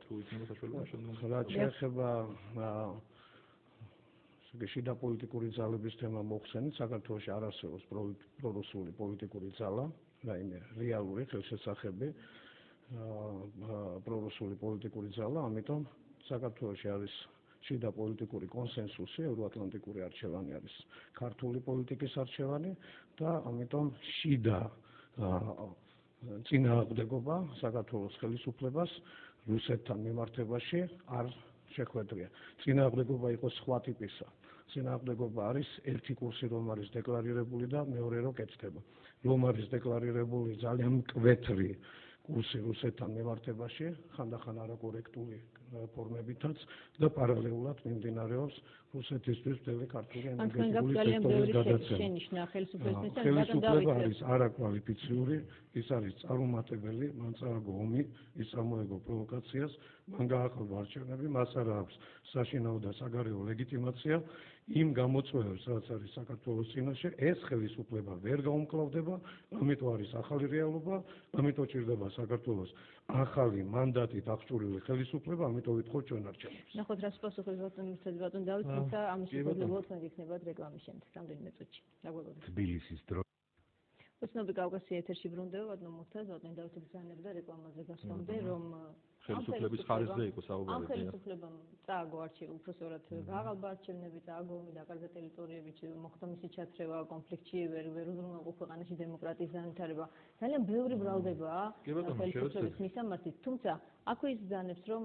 თუ იქნება საშუალება შემდგომ რაც შეეხება შიდა პოლიტიკური ძალების თემა მოხსენით, საქართველოში არ არსებობს პრორუსული პოლიტიკური ძალა, რაიმე რეალური ხელშესახები პრორუსული პოლიტიკური ძალა, ამიტომ საქართველოში არის შიდა პოლიტიკური კონსენსუსი, ევროატლანტიკური არჩევანი არის ქართული პოლიტიკის არჩევანი და ამიტომ შიდა წინააღმდეგობა საქართველოს ხელისუფლებას რუსეთთან მიმართებაში არ შეხვედრია. წინააღმდეგობა იყო სხვა ტიპისა. წინააღმდეგობა არის ერთი კურსი რომ არის დეკლარირებული და მეორე რო კეთდება. რომ არის დეკლარირებული ძალიან მკვეთრი კურსი რუსეთთან მიმართებაში, ხანდახან არაკორექტული ფორმებითაც და პარალელურად მიმდინარეობს რუსეთისთვის მთელი ქართული ენერგეტიკული სექტორის გადაცემა. ხელისუფლება არის არაკვალიფიციური, ის არის წარუმატებელი, მან წააგო ომი, ის წამოეგო პროვოკაციას, მან გააყალბა არჩევნები, მას არ აქვს საშინაო და საგარეო ლეგიტიმაცია იმ გამოწვევებს, რაც არის საქართველოს წინაშე, ეს ხელისუფლება ვერ გაუმკლავდება, ამიტომ არის ახალი რეალობა, ამიტომ ჭირდება საქართველოს ახალი მანდატით აღჭურვილი ხელისუფლება, ამიტომ ვითხოვთ ჩვენ არჩევნებს. ნახოთ რას პასუხობს ბატონ დავით, თუმცა ამის შეფასებაც იქნება რეკლამის შემდეგ, რამდენიმე წუთში. დაგვალოდეთ. თბილისის დრო უცნობი კავკასია ეთერში ბრუნდება, ბატონ მურთაზ, ბატონ დავით ბრძანებდა რეკლამაზე გასვლამდე, რომ ხელისუფლების ხარისზე იყო საუბარი. ამ ხელისუფლებამ წააგო არჩევნები, უბრალოდ გააყალბა არჩევნები, წააგო ომი დაკარგა ტერიტორიები, მოხდა მისი ჩათრევა კონფლიქტში, ვერ უზრუნველყო ქვეყანაში დემოკრატიის განვითარება. ძალიან ბევრი ბრალდებაა ხელისუფლების მისამართით, თუმცა აქვე ის ბრძანებს, რომ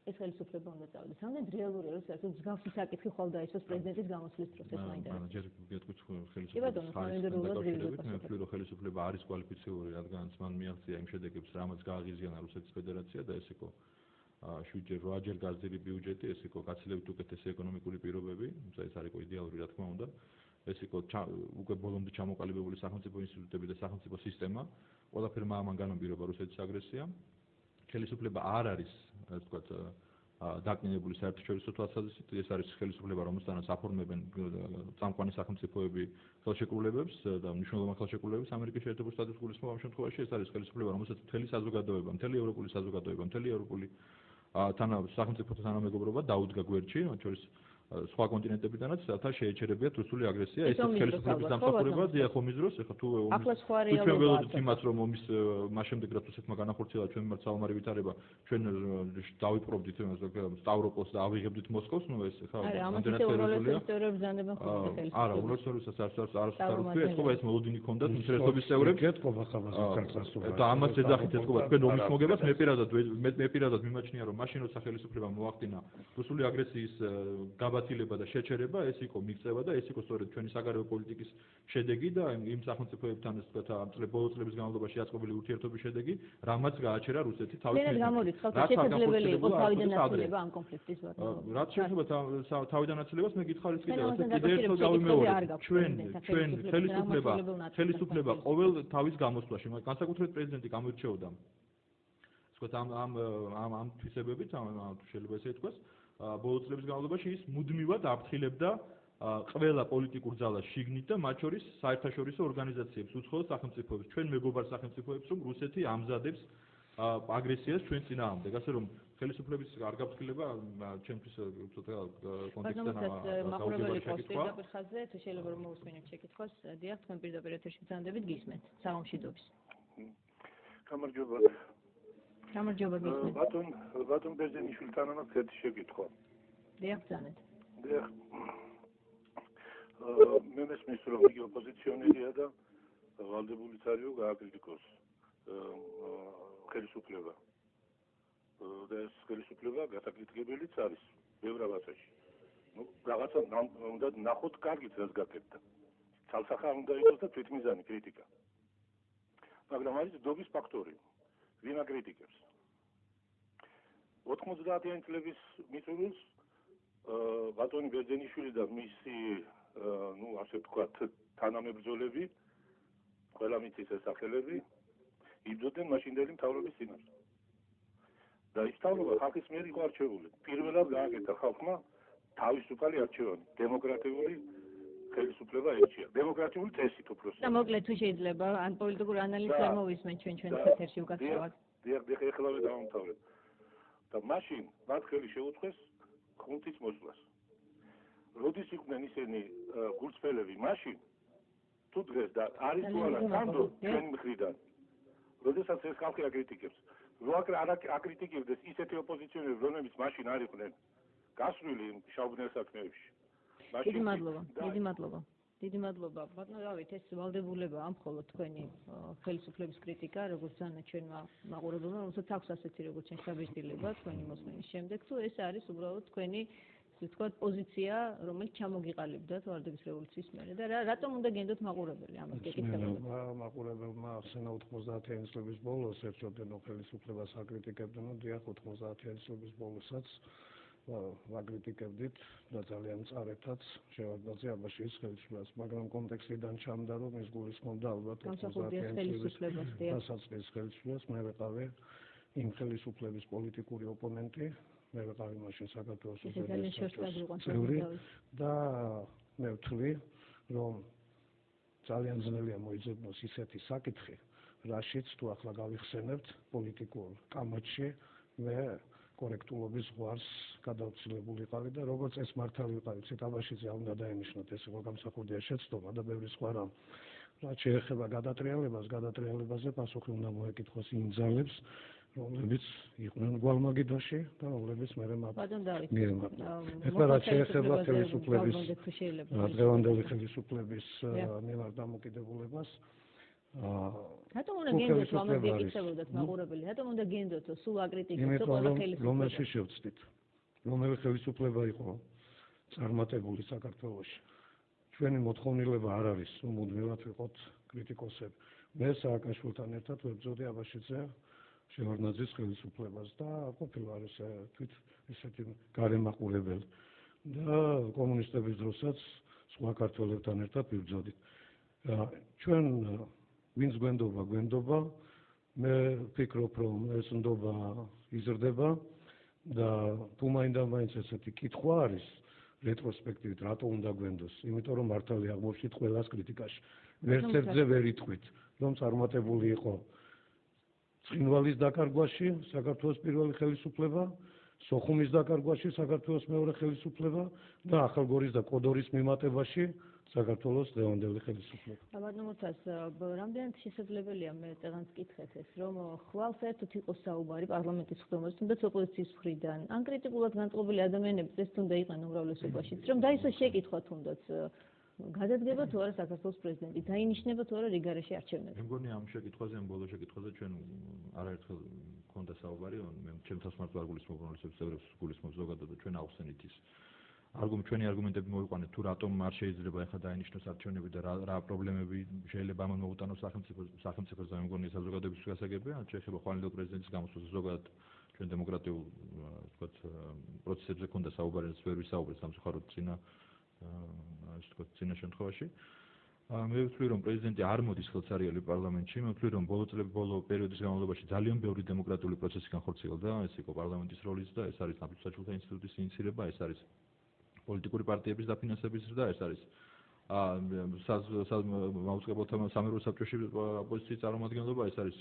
ეს ხელისუფლება უნდა წავიდეს. რამდენად რეალურია, რომ საერთოდ მსგავსი საკითხი ხვალ დაისვას პრეზიდენტის გამოსვლის დროს, ეს მაინტერესებს. ჯერ გეტყვით ხელისუფლების ხარისხთან მე ვთვლი, რომ ხელისუფლება არის კვალიფიციური, რადგანაც მან მიაღწია იმ შედეგებს, რამაც გააღიზიანა რუსეთის ფედერაცია და ეს იყო 7-8 გაზრდილი ბიუჯეტი, ეს იყო გაცილებით უკეთესი ეკონომიკური პირობები, თუმცა ეს არ იყო იდეალური, რა თქმა უნდა. ეს იყო უკვე ბოლომდე ჩამოყალიბებული სახელმწიფო ინსტიტუტები და სახელმწიფო სისტემა, ყველაფერმა ამან განაპირობა რუსეთის აგრესია. ხელისუფლება არ არის, ასე ვთქვათ, დაკნინებული საერთაშორისო თვალსაზრისით, ეს არის ხელისუფლება, რომელთანაც აფორმებენ წამყვანი სახელმწიფოები ხელშეკრულებებს და მნიშვნელოვან ხელშეკრულებებს ამერიკის შეერთებული შტატების გულისხმობ ამ შემთხვევაში ეს არის ხელისუფლება, რომელსაც მთელი საზოგადოება, მთელი ევროპული საზოგადოება, მთელი ევროპული სახელმწიფოთა თანამეგობრობა დაუდგა გვერდში, მათ შორის სხვა კონტინენტებიდანაც, რათა შეეჩერებიათ რუსული აგრესია, ეს ხელისუფლების დამსახურება დიახ ომის დროს, ეხლა თუ ჩვენ ველოდებით იმას, რომ ომის მას შემდეგ რაც რუსეთმა განახორციელა ჩვენ მიმართ საომარი ვითარება, ჩვენ დავიპყრობდით სტავროპოლს და ავიღებდით მოსკოვს, ნუ ეს ეხლა ამდენად სერიოზულია. არა, უნივერსალურსაც არასდროს ეს ყობა ეს მოლოდინი ქონდათ ინტერესობის წევრებს. და ამას ეძახით ეთქობა თქვენ ომის მოგებას, მე პირადად მიმაჩნია, რომ მაშინ როცა ხელისუფლება მოახდინა რუსული აგრესიის გაბათილება და შეჩერება, ეს იყო მიღწევა და ეს იყო სწორედ ჩვენი საგარეო პოლიტიკის შედეგი და იმ სახელმწიფოებთან ეს თქვა ამ ბოლო წლების განმავლობაში აწყობილი ურთიერთობის შედეგი, რამაც გააჩერა რუსეთი თავის მიზნით. გამოდით, ხალხი შესაძლებელი იყო თავიდან აცილება ამ კონფლიქტის ვარდნობა. რაც შეეხება თავიდან აცილებას, მე გითხარით კიდევ კიდე ერთხელ გავიმეორებ. ჩვენ ხელისუფლება ყოველ თავის გამოსვლაში, განსაკუთრებით პრეზიდენტი გამოირჩეოდა. თქვა ამ თვისებებით, შეიძლება ესე ითქვას, ბოლო წლების განმავლობაში ის მუდმივად აფრთხილებდა ყველა პოლიტიკურ ძალას შიგნით და მათ შორის საერთაშორისო ორგანიზაციებს, უცხოელ სახელმწიფოებს, ჩვენ მეგობარ სახელმწიფოებს, რომ რუსეთი ამზადებს აგრესიას ჩვენ წინააღმდეგ, ასე რომ ხელისუფლების არ გაფრთხილება ჩვენთვის ცოტა კონტექსტთან მაყურებელი პოსტი დაფერხაზე, თუ შეიძლება რომ მოусმინოთ შეკითხვას, დიახ, თქვენ პირდაპირ ეთერში ბრძანდებით, გისმენთ. საღამოშიდობის. გამარჯობა. გამარჯობა გისმენთ. ბატონ ბერძენიშვილთან ამას ერთი შეკითხვა. დიახ, ბრძანეთ. დიახ. მე მესმის რომ იგი ოპოზიციონერია და ვალდებულიც არისო გააკრიტიკოს ხელისუფლება. და ეს ხელისუფლება გასაკრიტიკებელიც არის ბევრ რაღაცაში. ნუ რაღაცა უნდა ნახოთ კარგით რას გაკეთდა. ცალსახა უნდა იყოს და თვითმიზანი კრიტიკა. მაგრამ არის დობის ფაქტორი. ვინ აკრიტიკებს? 90-იანი წლების მიწურულს ბატონი ბერძენიშვილი და მისი ნუ ასე ვთქვათ თანამებრძოლები, ყველა მიწის სახელები იბრძოდნენ მაშინდელი მთავრობის წინაშე. და ის მთავრობა ხალხის მიერ იყო არჩეული. პირველად გააკეთა ხალხმა თავისუფალი არჩევანი, დემოკრატიული ხელისუფლება ერჩია. დემოკრატიული წესით უბრალოდ. და მოკლედ თუ შეიძლება ან პოლიტიკური ანალიზი არ მოვისმენთ ჩვენს ეთერში უკაცრავად. დიახ, ეხლა დავამთავრებ. და მაშინ მათ ხელი შეუწყეს ხუნტის მოსვლას. როდის იყვნენ ისინი გულწრფელები მაშინ თუ დღეს და არის თუ არა სანდრო ჩვენი მხრიდან როდესაც ეს ხალხი აკრიტიკებს რო არ აკრიტიკებდეს ისეთი ოპოზიციონერები რომლებიც მაშინ არ იყვნენ გასვლილი შავბნელ საქმეებში დიდი მადლობა ბატონო რავით ეს ვალდებულება ამ მხოლოდ თქვენი ხელისუფლების კრიტიკა როგორც ძალიან ჩვენმა მაყურებელმა რომელსაც აქვს ასეთი როგორც ჩვენ შაბეჭდილება თქვენი მოსმენის შემდეგ თუ ეს არის უბრალოდ თქვენი ისე ვთქვათ პოზიცია რომელიც ჩამოგიყალიბდათ ვარდების რევოლუციის მერე და რატომ უნდა გენდოთ მაყურებელი ამას გეკითხებოდა მაყურებელმა ახსენა 90-იანი წლების ბოლოს ერთჯერდენო ხელისუფლებას აკრიტიკებდნენ დიახ 90-იანი წლების ბოლოსაც ვაკრიტიკებდით და ძალიან მწარეთაც შევარდნაძე აბაშის ხელისუფლებას მაგრამ კონტექსტიდან ჩამდა რომ ეს გულისხმობდა ალბათ 90-იანი წლების დასაწყის ხელისუფლებას მე ვიყავი იმ ხელისუფლების პოლიტიკური ოპონენტი მე ვიყავი მაშინ საქართველოს წევრი და მე ვთვლი რომ ძალიან ძნელია მოიძებნოს ისეთი საკითხი რაშიც თუ ახლა გავიხსენებთ პოლიტიკურ კამათში მე კორექტულობის ზღვარს გადავცილებული და როგორც ეს მართალი ვიყავი ციტაბაშიძე არ უნდა დაენიშნოთ ეს იყო გამსახურდია შეცდომა და ბევრი სხვა რამ რაც შეეხება გადატრიალებაზე პასუხი უნდა მოეკითხოს იმ ძალებს რომლებიც იყვნენ გვალმაგიდოში და რომლებიც მერე მათ მიემართა. ეხლა რაც შეეხება ხელისუფლების დღევანდელი ხელისუფლების მიმართ დამოკიდებულებას რატომ უნდა გენდოთ ამას გეკითხებოდათ მაყურებელი რატომ უნდა გენდოთ სულ აკრიტიკებდეთ ყველა ხელისუფლებას რომელში შევწდით რომელი ხელისუფლება იყო წარმატებული საქართველოში ჩვენი მოთხოვნილება არ არის მუდმივად ვიყოთ კრიტიკოსები მე სააკაშვილთან ერთად ვებრძოდი აბაშიძე შევარდნაძის ხელისუფლებას და ყოფილა არის თვით ესეთი გარემაყურებელი და კომუნისტების დროსაც სხვა ქართველებთან ერთად ვიბრძოდით ჩვენ ვინც გვენდობა მე ვფიქრობ რომ ეს ნდობა იზრდება და თუ მაინც ესეთი კითხვა არის რეტროსპექტივით რატო უნდა გვენდოს იმიტომ რომ მართალი აღმოჩნდით ყველას კრიტიკაში ვერც ერთზე ვერ იტყვით რომ წარმატებული იყო ცხინვალის დაკარგვაში საქართველოს პირველი ხელისუფლება სოხუმის დაკარგვაში საქართველოს მეორე ხელისუფლება და ახალგორის და კოდორის მიმატებაში საქართველოს დღევანდელი ხელისუფლება. ბატონოთას რამდენად შესაძლებელია მე წეგანს კითხეთ ეს რომ ხვალ საერთოდ იყოს საუბარი პარლამენტის ხდომაზე თუნდაც ოპოზიციის მხრიდან ან კრიტიკულად განწყობილი ადამიანებიც ეს თუნდა იყვნენ უმრავლესობაშიც რომ დაისვას შეკითხვა თუნდაც გადადგება თუ არა საქართველოს პრეზიდენტი დაინიშნება თუ არა რიგარეში არჩევნები. მე მგონი ამ შეკითხვაზე ამ ბოლო შეკითხვაზე ჩვენ არაერთხელ გქონდა საუბარი მე ჩემთავს მარტო არ გულისხმობ რომლებსაც წევრებს გულისხმობს ზოგადად და ჩვენ ავხსენით ის ჩვენი არგუმენტები მოვიყვანეთ თუ რატომ არ შეიძლება ახლა დაინიშნოს არჩევნები და რა პრობლემები შეიძლება ამან მოუტანოს სახელმწიფოს და მე მგონი საზოგადოების გასაგებია შეიძლება ხვალინდელ პრეზიდენტის გამოსვლაზე ზოგადად ჩვენ დემოკრატიულ ვთქვათ პროცესებზე ქონდა საუბარი რაც ვერ ვისაუბრეთ სამწუხაროდ წინა შემთხვევაში მე ვთვლი რომ პრეზიდენტი არ მოდის ხელსარიელი პარლამენტში მე ვთვლი რომ ბოლო პერიოდის განმავლობაში ძალიან ბევრი დემოკრატიული პროცესი განხორციელდა ეს იყო პარლამენტის როლიც და ეს არის ნაფიც საჩუქრთა ინსტიტუტის ინიცირება ეს არის პოლიტიკური პარტიების დაფინანსების ზრდა ეს არის მაუწყებელთა სამეურვეო საბჭოში ოპოზიციის წარმომადგენლობა ეს არის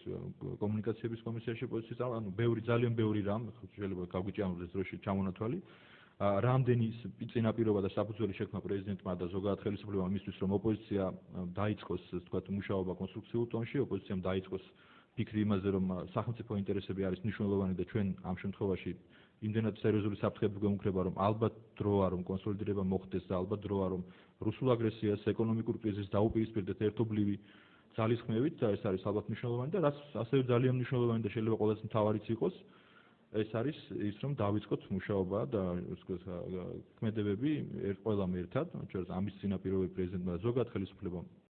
კომუნიკაციების კომისიაში ოპოზიციის წარმომადგენლობა ძალიან ბევრი რამ შეიძლება გავგვიჭამდეს დროში ჩამონათვალი რამდენი წინაპირობა და საფუძველი შექმნა პრეზიდენტმა და ზოგადად ხელისუფლებამ იმისთვის რომ ოპოზიცია დაიწყოს თქვათ მუშაობა კონსტრუქციულ ტონში ოპოზიციამ დაიწყოს ფიქრი იმაზე რომ სახელმწიფო ინტერესები არის მნიშვნელოვანი და ჩვენ ამ შემთხვევაში იმდენად სერიოზული საფრთხეები გვემუქრება რომ ალბათ დროა რომ კონსოლიდირება მოხდეს და ალბათ დროა რომ რუსულ აგრესიას ეკონომიკურ კრიზისს დაუპირისპირდეთ ერთობლივი ძალისხმევით და ეს არის ალბათ მნიშვნელოვანი და რაც ასევე ძალიან მნიშვნელოვანი და შეიძლება ყველაზე მთავარიც იყოს ეს არის ის რომ დავიწყოთ მუშაობა და ქმედებები ყველამ ერთად ამის წინაპირობები პრეზიდენტმა ზოგადად ხელისუფლებამ